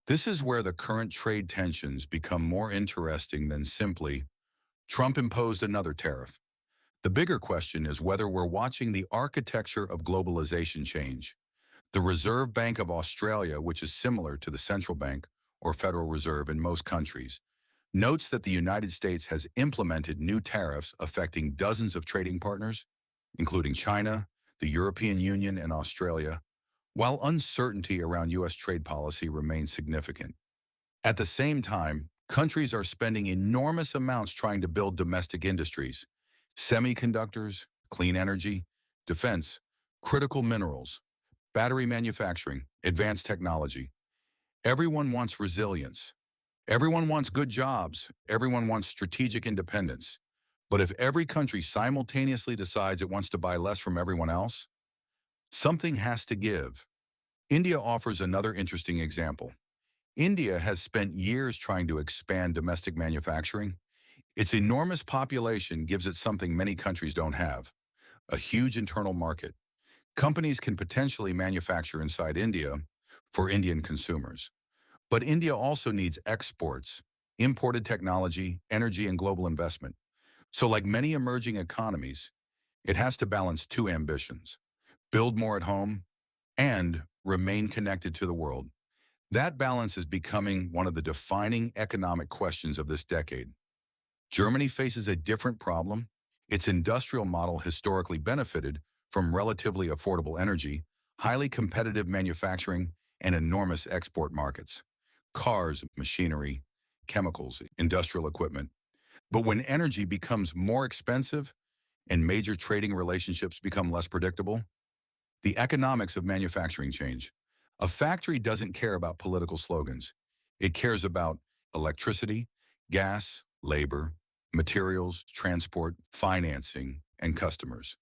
This is where the current trade tensions become more interesting than simply Trump imposed another tariff. The bigger question is whether we're watching the architecture of globalization change. The Reserve Bank of Australia, which is similar to the central bank or Federal Reserve in most countries, notes that the United States has implemented new tariffs affecting dozens of trading partners, including China, the European Union, and Australia, while uncertainty around U.S. trade policy remains significant. At the same time, countries are spending enormous amounts trying to build domestic industries, semiconductors, clean energy, defense, critical minerals, battery manufacturing, advanced technology. Everyone wants resilience. Everyone wants good jobs. Everyone wants strategic independence. But if every country simultaneously decides it wants to buy less from everyone else, something has to give. India offers another interesting example. India has spent years trying to expand domestic manufacturing. Its enormous population gives it something many countries don't have: a huge internal market. Companies can potentially manufacture inside India for Indian consumers. But India also needs exports, imported technology, energy, and global investment. So like many emerging economies, it has to balance two ambitions: build more at home and remain connected to the world. That balance is becoming one of the defining economic questions of this decade. Germany faces a different problem. Its industrial model historically benefited from relatively affordable energy, highly competitive manufacturing, and enormous export markets: cars, machinery, chemicals, industrial equipment. But when energy becomes more expensive and major trading relationships become less predictable, the economics of manufacturing change. A factory doesn't care about political slogans. It cares about electricity, gas, labor, materials, transport, financing, and customers.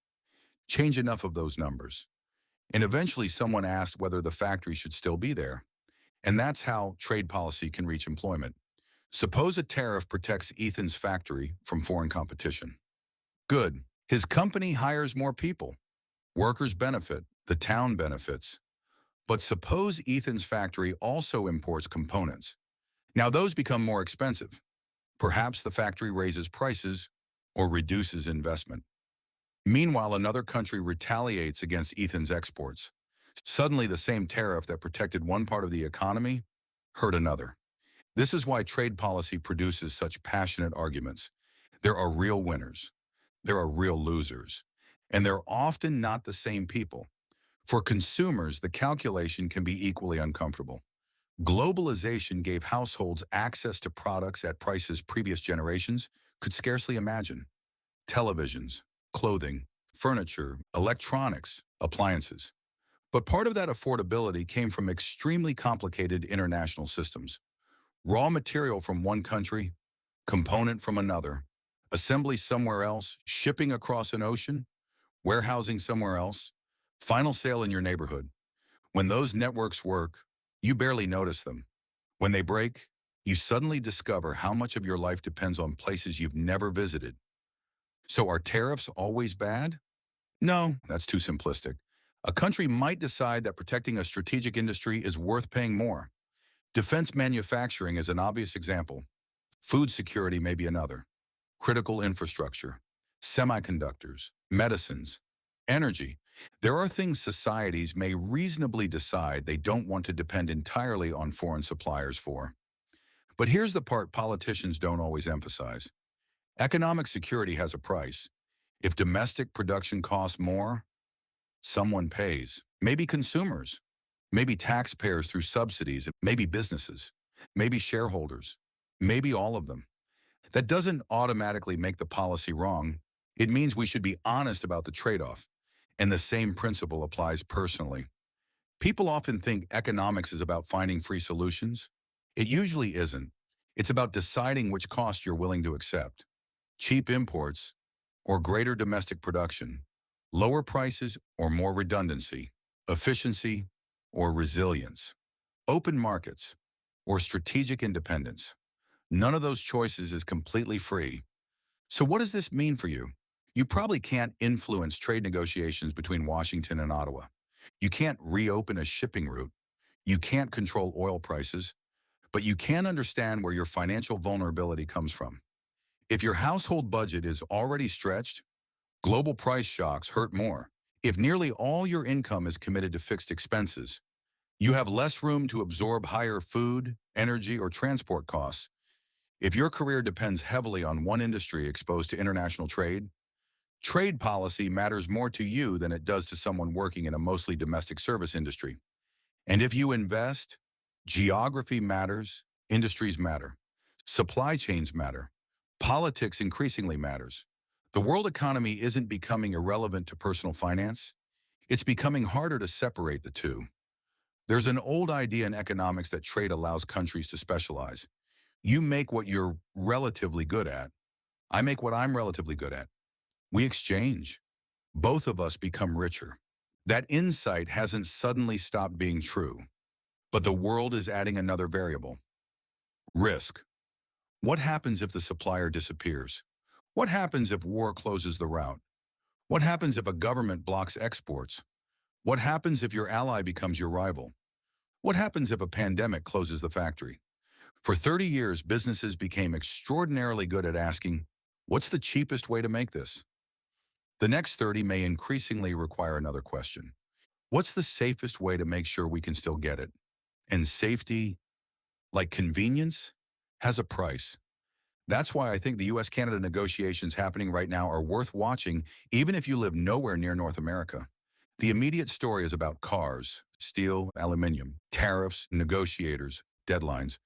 Change enough of those numbers, and eventually someone asks whether the factory should still be there. And that's how trade policy can reach employment. Suppose a tariff protects Ethan's factory from foreign competition. Good. His company hires more people. Workers benefit. The town benefits. But suppose Ethan's factory also imports components. Now those become more expensive. Perhaps the factory raises prices or reduces investment. Meanwhile, another country retaliates against Ethan's exports. Suddenly, the same tariff that protected one part of the economy hurt another. This is why trade policy produces such passionate arguments. There are real winners. There are real losers. And they're often not the same people. For consumers, the calculation can be equally uncomfortable. Globalization gave households access to products at prices previous generations could scarcely imagine: televisions, clothing, furniture, electronics, appliances. But part of that affordability came from extremely complicated international systems. Raw material from one country, component from another, assembly somewhere else, shipping across an ocean, warehousing somewhere else, final sale in your neighborhood. When those networks work, you barely notice them. When they break, you suddenly discover how much of your life depends on places you've never visited. So are tariffs always bad? No, that's too simplistic. A country might decide that protecting a strategic industry is worth paying more. Defense manufacturing is an obvious example. Food security may be another. Critical infrastructure, semiconductors, medicines, energy. There are things societies may reasonably decide they don't want to depend entirely on foreign suppliers for. But here's the part politicians don't always emphasize. Economic security has a price. If domestic production costs more, someone pays. Maybe consumers, maybe taxpayers through subsidies, maybe businesses, maybe shareholders, maybe all of them. That doesn't automatically make the policy wrong. It means we should be honest about the trade-off. And the same principle applies personally. People often think economics is about finding free solutions. It usually isn't. It's about deciding which cost you're willing to accept: cheap imports or greater domestic production, lower prices or more redundancy, efficiency or resilience, open markets or strategic independence. None of those choices is completely free. So what does this mean for you? You probably can't influence trade negotiations between Washington and Ottawa. You can't reopen a shipping route. You can't control oil prices. but you can understand where your financial vulnerability comes from. If your household budget is already stretched, global price shocks hurt more. If nearly all your income is committed to fixed expenses, you have less room to absorb higher food, energy, or transport costs. If your career depends heavily on one industry exposed to international trade, trade policy matters more to you than it does to someone working in a mostly domestic service industry. And if you invest, geography matters, industries matter, supply chains matter, politics increasingly matters. The world economy isn't becoming irrelevant to personal finance. It's becoming harder to separate the two. There's an old idea in economics that trade allows countries to specialize. You make what you're relatively good at. I make what I'm relatively good at. We exchange. Both of us become richer. That insight hasn't suddenly stopped being true. But the world is adding another variable. Risk. What happens if the supplier disappears? What happens if war closes the route? What happens if a government blocks exports? What happens if your ally becomes your rival? What happens if a pandemic closes the factory? For 30 years, businesses became extraordinarily good at asking, what's the cheapest way to make this? The next 30 may increasingly require another question. What's the safest way to make sure we can still get it? And safety, like convenience, has a price. That's why I think the US-Canada negotiations happening right now are worth watching, even if you live nowhere near North America. The immediate story is about cars, steel, aluminum, tariffs, negotiators, deadlines.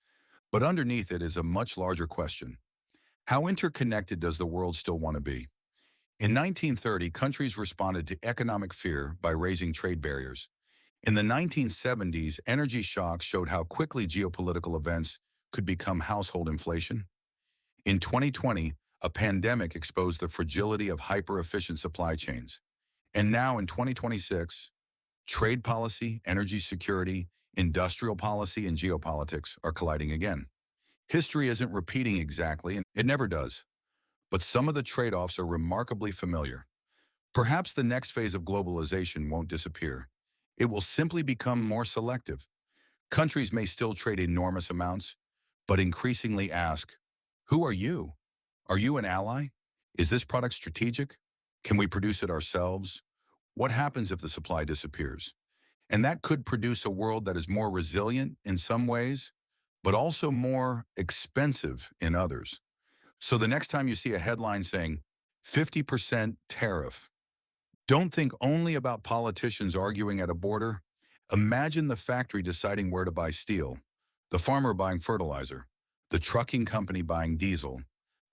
But underneath it is a much larger question. How interconnected does the world still want to be? In 1930, countries responded to economic fear by raising trade barriers. In the 1970s, energy shocks showed how quickly geopolitical events could become household inflation. In 2020, a pandemic exposed the fragility of hyper-efficient supply chains. And now in 2026, trade policy, energy security, industrial policy, and geopolitics are colliding again. History isn't repeating exactly, and it never does. But some of the trade-offs are remarkably familiar. Perhaps the next phase of globalization won't disappear. It will simply become more selective. Countries may still trade enormous amounts, but increasingly ask, who are you? Are you an ally? Is this product strategic? Can we produce it ourselves? What happens if the supply disappears? And that could produce a world that is more resilient in some ways, but also more expensive in others. So the next time you see a headline saying 50% tariff, don't think only about politicians arguing at a border. Imagine the factory deciding where to buy steel, the farmer buying fertilizer, the trucking company buying diesel,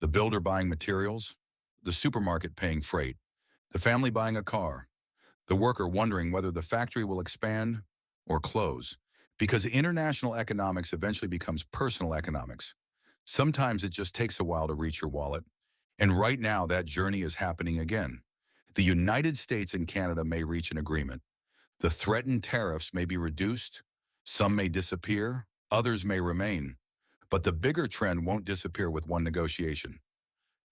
the builder buying materials, the supermarket paying freight, the family buying a car, the worker wondering whether the factory will expand or close. Because international economics eventually becomes personal economics. Sometimes it just takes a while to reach your wallet. And right now, that journey is happening again. The United States and Canada may reach an agreement. The threatened tariffs may be reduced, some may disappear, others may remain. But the bigger trend won't disappear with one negotiation.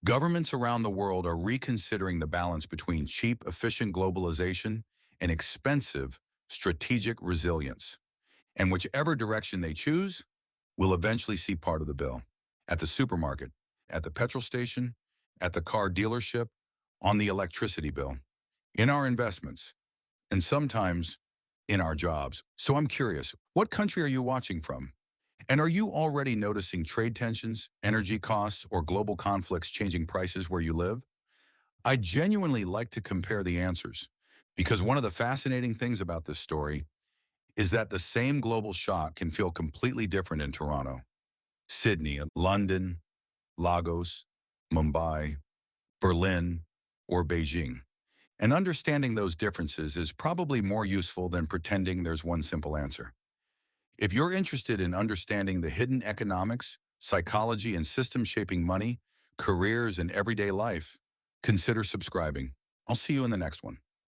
Governments around the world are reconsidering the balance between cheap, efficient globalization and expensive, strategic resilience. And whichever direction they choose, will eventually see part of the bill. At the supermarket, at the petrol station, at the car dealership, on the electricity bill, in our investments, and sometimes in our jobs. So I'm curious, what country are you watching from? And are you already noticing trade tensions, energy costs, or global conflicts changing prices where you live? I genuinely like to compare the answers, because one of the fascinating things about this story is that the same global shock can feel completely different in Toronto, Sydney, London, Lagos, Mumbai, Berlin, or Beijing. And understanding those differences is probably more useful than pretending there's one simple answer. If you're interested in understanding the hidden economics, psychology, and systems shaping money, careers, and everyday life, consider subscribing. I'll see you in the next one.